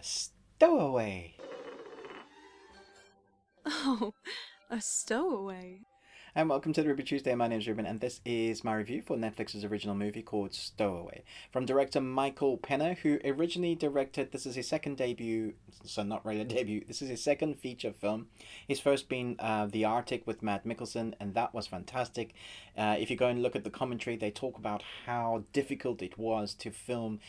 Stowaway. Oh, a stowaway. And welcome to the Ruby Tuesday. My name is Ruben, and this is my review for Netflix's original movie called Stowaway, from director Michael Penna, who originally directed. This is his second debut, so not really a debut. This is his second feature film. His first being The Arctic with Matt Mikkelsen, and that was fantastic. If you go and look at the commentary, they talk about how difficult it was to film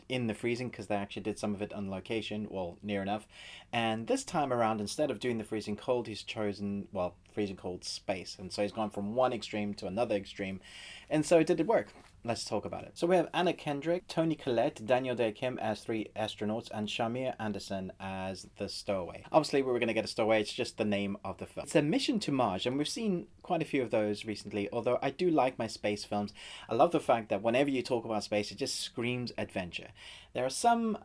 in the freezing, because they actually did some of it on location, well, near enough. And this time around, instead of doing the freezing cold, he's chosen, well, freezing cold space. And so he's gone from one extreme to another extreme. And so did it work? Let's talk about it. So we have Anna Kendrick, Toni Collette, Dae Kim as three astronauts, and Shamier as the stowaway. Obviously, we were going to get a stowaway. It's just the name of the film. It's a mission to Mars, and we've seen quite a few of those recently, although I do like my space films. I love the fact that whenever you talk about space, it just screams adventure. There are some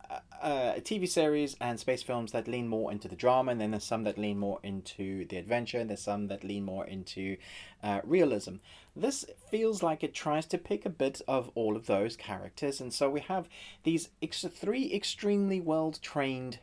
TV series and space films that lean more into the drama, and then there's some that lean more into the adventure, and there's some that lean more into realism. This feels like it tries to pick a bit of all of those characters, and so we have these three extremely well trained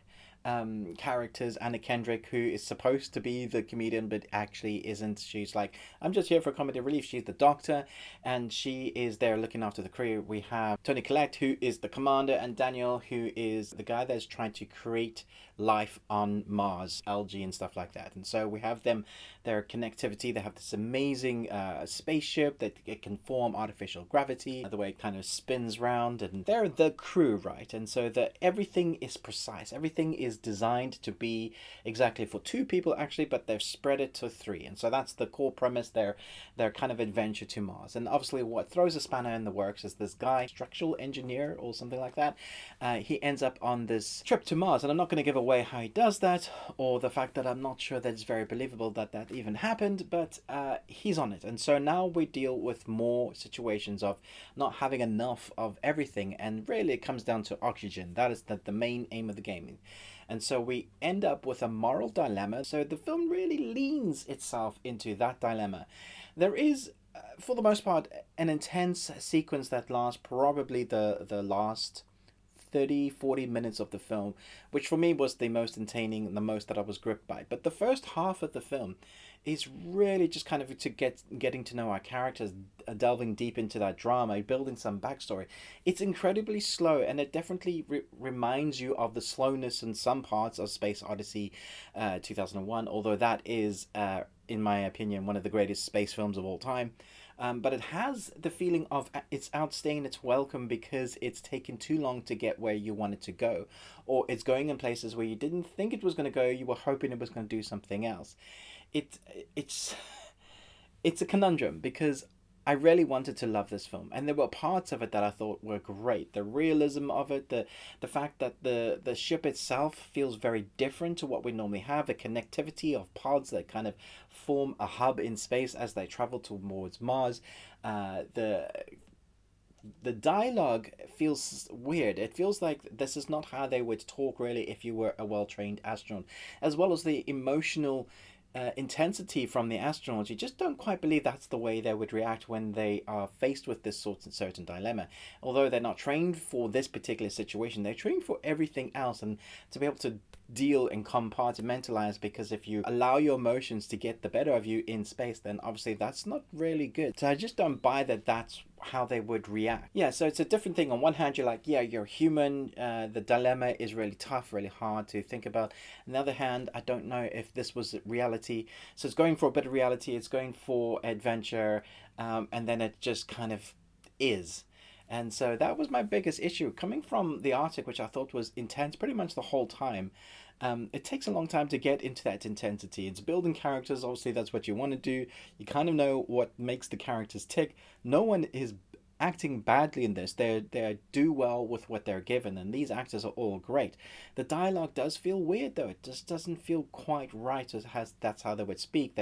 characters. Anna Kendrick, who is supposed to be the comedian but actually isn't. She's like, I'm just here for comedy relief. She's the doctor, and she is there looking after the crew. We have Toni Collette, who is the commander, and Daniel, who is the guy that's trying to create life on Mars, algae and stuff like that. And so we have them, their connectivity. They have this amazing spaceship that it can form artificial gravity, the way it kind of spins round, and they're the crew, right? And so that everything is precise. Everything is designed to be exactly for two people, actually, but they've spread it to three. And so that's the core premise, their kind of adventure to Mars. And obviously what throws a spanner in the works is this guy, structural engineer or something like that. He ends up on this trip to Mars, and I'm not going to give away how he does that, or the fact that I'm not sure that it's very believable that that even happened, but he's on it. And so now we deal with more situations of not having enough of everything, and really it comes down to oxygen. That is the main aim of the game. And so we end up with a moral dilemma. So the film really leans itself into that dilemma. There is, for the most part, an intense sequence that lasts probably the last 30-40 minutes of the film, which for me was the most entertaining and the most that I was gripped by. But the first half of the film is really just kind of to getting to know our characters, delving deep into that drama, building some backstory. It's incredibly slow, and it definitely reminds you of the slowness in some parts of Space Odyssey 2001, although that is, in my opinion, one of the greatest space films of all time. But it has the feeling of it's outstaying its welcome because it's taken too long to get where you want it to go, or it's going in places where you didn't think it was going to go. You were hoping it was going to do something else. It it's it's a conundrum because I really wanted to love this film, and there were parts of it that I thought were great. The realism of it, the fact that the ship itself feels very different to what we normally have, the connectivity of pods that kind of form a hub in space as they travel towards Mars. The dialogue feels weird. It feels like this is not how they would talk really if you were a well trained astronaut, as well as the emotional intensity from the astronauts. You just don't quite believe that's the way they would react when they are faced with this sort of certain dilemma. Although they're not trained for this particular situation, they're trained for everything else, and to be able to deal and compartmentalize, because if you allow your emotions to get the better of you in space, then obviously that's not really good. So I just don't buy that that's how they would react. Yeah, so it's a different thing. On one hand, you're like, yeah, you're human. The dilemma is really tough, really hard to think about. On the other hand, I don't know if this was reality. So it's going for a bit of reality, it's going for adventure, and then it just kind of is. And so that was my biggest issue. Coming from the Arctic, which I thought was intense pretty much the whole time, it takes a long time to get into that intensity. It's building characters, obviously, that's what you want to do. You kind of know what makes the characters tick. No one is acting badly in this. They do well with what they're given, and these actors are all great. The dialogue does feel weird though. It just doesn't feel quite right. As has That's how they would speak.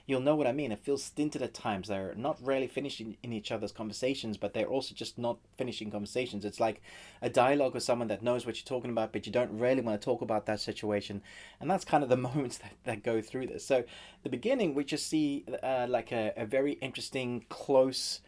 You'll know what I mean. It feels stinted at times. They're not really finishing in each other's conversations, but they're also just not finishing conversations. It's like a dialogue with someone that knows what you're talking about, but you don't really want to talk about that situation. And that's kind of the moments that go through this. So the beginning, we just see like a very interesting, close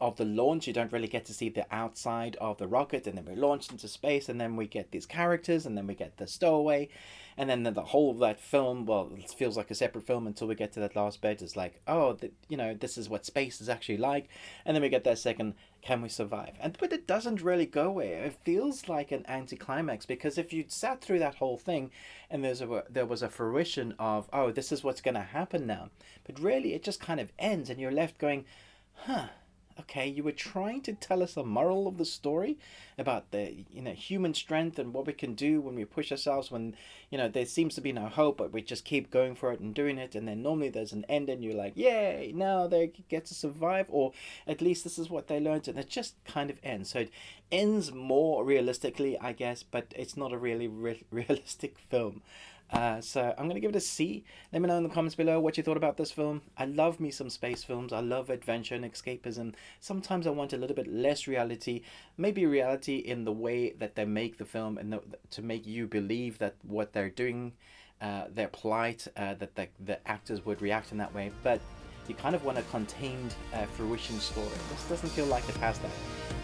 of the launch. You don't really get to see the outside of the rocket, and then we're launched into space, and then we get these characters, and then we get the stowaway, and then the whole of that film, well, it feels like a separate film until we get to that last bit. It's like, oh, this is what space is actually like, and then we get that second, can we survive? But it doesn't really go where it feels like an anticlimax, because if you sat through that whole thing, and there was a fruition of, oh, this is what's going to happen now, but really it just kind of ends, and you're left going, huh, okay, you were trying to tell us a moral of the story about the human strength and what we can do when we push ourselves, when there seems to be no hope, but we just keep going for it and doing it, and then normally there's an end and you're like, yay, now they get to survive, or at least this is what they learned, and it just kind of ends. So it ends more realistically, I guess, but it's not a really realistic film. So I'm going to give it a C. Let me know in the comments below what you thought about this film. I love me some space films. I love adventure and escapism. Sometimes I want a little bit less reality. Maybe reality in the way that they make the film, and to make you believe that what they're doing, their plight, that the actors would react in that way. But you kind of want a contained fruition story. This doesn't feel like it has that.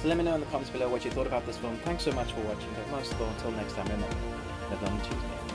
So let me know in the comments below what you thought about this film. Thanks so much for watching. But most of all, until next time, remember, live on Tuesday.